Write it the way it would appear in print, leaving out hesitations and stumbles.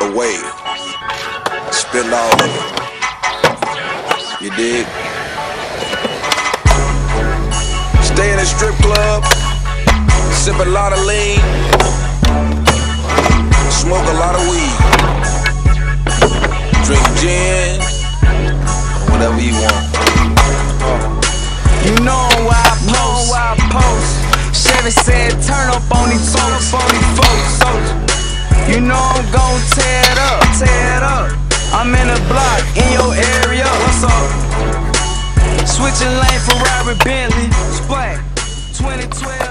away. Spill all of it. You dig? Stay in a strip club, sip a lot of lean, smoke a lot of weed, drink gin, whatever you want. You know why I post. Chevy said turn up on these folks. You know I'm gon' tear it up. I'm in the block, in your area. What's up? Switching lane, Ferrari, Bentley, Splat, 2012.